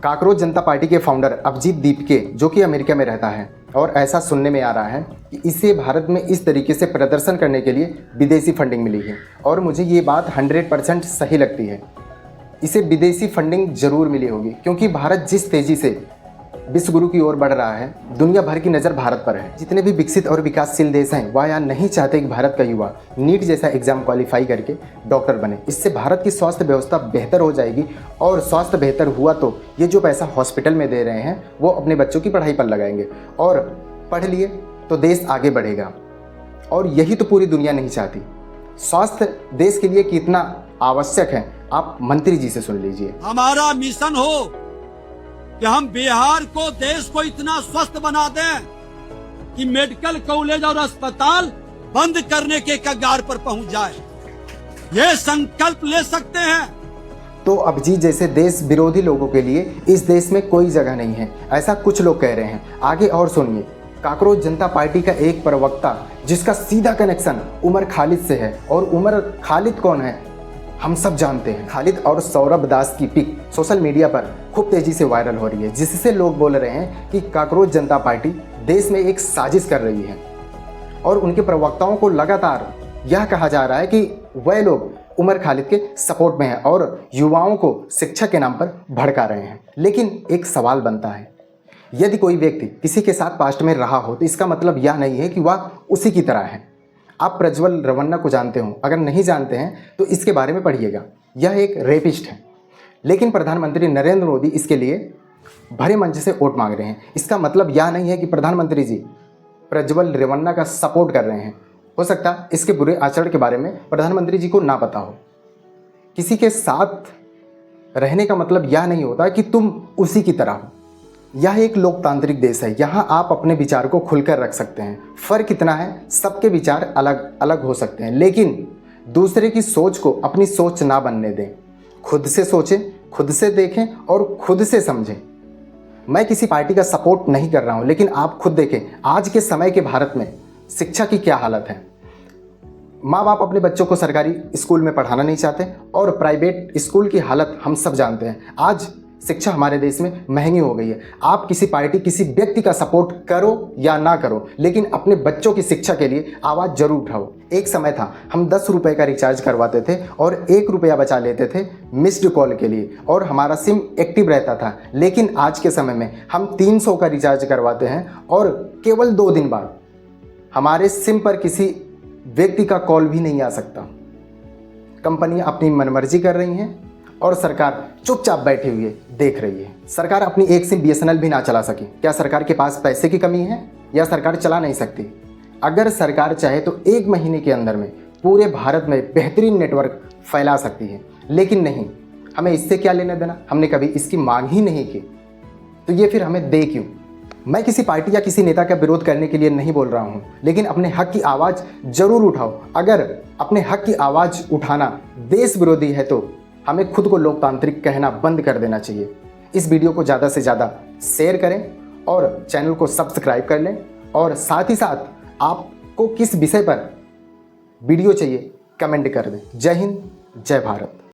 Cockroach जनता party के founder Abhijit Dipke, जो कि अमेरिका में रहता है, और ऐसा सुनने में आ रहा है कि इसे भारत में इस तरीके से प्रदर्शन करने के लिए विदेशी फंडिंग मिली है। और मुझे ये बात 100% सही लगती है। इसे विदेशी फंडिंग जरूर मिली होगी, क्योंकि भारत जिस तेज़ी से विश्व गुरु की ओर बढ़ रहा है, दुनिया भर की नज़र भारत पर है। जितने भी विकसित और विकासशील देश हैं, वह यह नहीं चाहते कि भारत का युवा नीट जैसा एग्जाम क्वालिफाई करके डॉक्टर बने। इससे भारत की स्वास्थ्य व्यवस्था बेहतर हो जाएगी, और स्वास्थ्य बेहतर हुआ तो ये जो पैसा हॉस्पिटल में दे रहे हैं वो अपने बच्चों की पढ़ाई पर लगाएंगे, और पढ़ लिए तो देश आगे बढ़ेगा। और यही तो पूरी दुनिया नहीं चाहती। स्वास्थ्य देश के लिए कितना आवश्यक है, आप मंत्री जी से सुन लीजिए। हमारा मिशन हो कि हम बिहार को, देश को इतना स्वस्थ बना दें कि मेडिकल कॉलेज और अस्पताल बंद करने के कगार पर पहुंच जाए। ये संकल्प ले सकते हैं। तो अभिजीत जैसे देश विरोधी लोगों के लिए इस देश में कोई जगह नहीं है, ऐसा कुछ लोग कह रहे हैं। आगे और सुनिए। काकरोच जनता पार्टी का एक प्रवक्ता, जिसका सीधा कनेक्शन उमर खालिद से है, और उमर खालिद कौन है हम सब जानते हैं। खालिद और सौरभ दास की पिक सोशल मीडिया पर खूब तेजी से वायरल हो रही है, जिससे लोग बोल रहे हैं कि काकरोच जनता पार्टी देश में एक साजिश कर रही है। और उनके प्रवक्ताओं को लगातार यह कहा जा रहा है कि वह लोग उमर खालिद के सपोर्ट में हैं और युवाओं को शिक्षा के नाम पर भड़का रहे हैं। लेकिन एक सवाल बनता है, यदि कोई व्यक्ति किसी के साथ पास्ट में रहा हो तो इसका मतलब यह नहीं है कि वह उसी की तरह है। आप प्रज्वल रवन्ना को जानते हो, अगर नहीं जानते हैं तो इसके बारे में पढ़िएगा। यह एक रेपिस्ट है, लेकिन प्रधानमंत्री नरेंद्र मोदी इसके लिए भरे मंच से वोट मांग रहे हैं। इसका मतलब यह नहीं है कि प्रधानमंत्री जी प्रज्वल रवन्ना का सपोर्ट कर रहे हैं। हो सकता है इसके बुरे आचरण के बारे में प्रधानमंत्री जी को ना पता हो। किसी के साथ रहने का मतलब यह नहीं होता कि तुम उसी की तरह हो। यह एक लोकतांत्रिक देश है, यहाँ आप अपने विचार को खुलकर रख सकते हैं। फ़र्क इतना है, सबके विचार अलग अलग हो सकते हैं, लेकिन दूसरे की सोच को अपनी सोच ना बनने दें। खुद से सोचें, खुद से देखें और खुद से समझें। मैं किसी पार्टी का सपोर्ट नहीं कर रहा हूँ, लेकिन आप खुद देखें आज के समय के भारत में शिक्षा की क्या हालत है। माँ बाप अपने बच्चों को सरकारी स्कूल में पढ़ाना नहीं चाहते, और प्राइवेट स्कूल की हालत हम सब जानते हैं। आज शिक्षा हमारे देश में महंगी हो गई है। आप किसी पार्टी, किसी व्यक्ति का सपोर्ट करो या ना करो, लेकिन अपने बच्चों की शिक्षा के लिए आवाज़ जरूर उठाओ। एक समय था हम 10 रुपये का रिचार्ज करवाते थे और 1 रुपया बचा लेते थे मिस्ड कॉल के लिए, और हमारा सिम एक्टिव रहता था। लेकिन आज के समय में हम 300 का रिचार्ज करवाते हैं और केवल 2 दिन बाद हमारे सिम पर किसी व्यक्ति का कॉल भी नहीं आ सकता। कंपनियां अपनी मनमर्जी कर रही हैं और सरकार चुपचाप बैठी हुई है, देख रही है। सरकार अपनी एक सिम BSNL भी ना चला सकी। क्या सरकार के पास पैसे की कमी है, या सरकार चला नहीं सकती? अगर सरकार चाहे तो 1 महीने के अंदर में पूरे भारत में बेहतरीन नेटवर्क फैला सकती है, लेकिन नहीं, हमें इससे क्या लेना देना। हमने कभी इसकी मांग ही नहीं की, तो ये फिर हमें दे क्यों? मैं किसी पार्टी या किसी नेता का विरोध करने के लिए नहीं बोल रहा हूँ, लेकिन अपने हक की आवाज़ जरूर उठाओ। अगर अपने हक की आवाज़ उठाना देश विरोधी है तो हमें खुद को लोकतांत्रिक कहना बंद कर देना चाहिए। इस वीडियो को ज़्यादा से ज़्यादा शेयर करें और चैनल को सब्सक्राइब कर लें, और साथ ही साथ आपको किस विषय पर वीडियो चाहिए कमेंट कर दें। जय हिंद, जय भारत।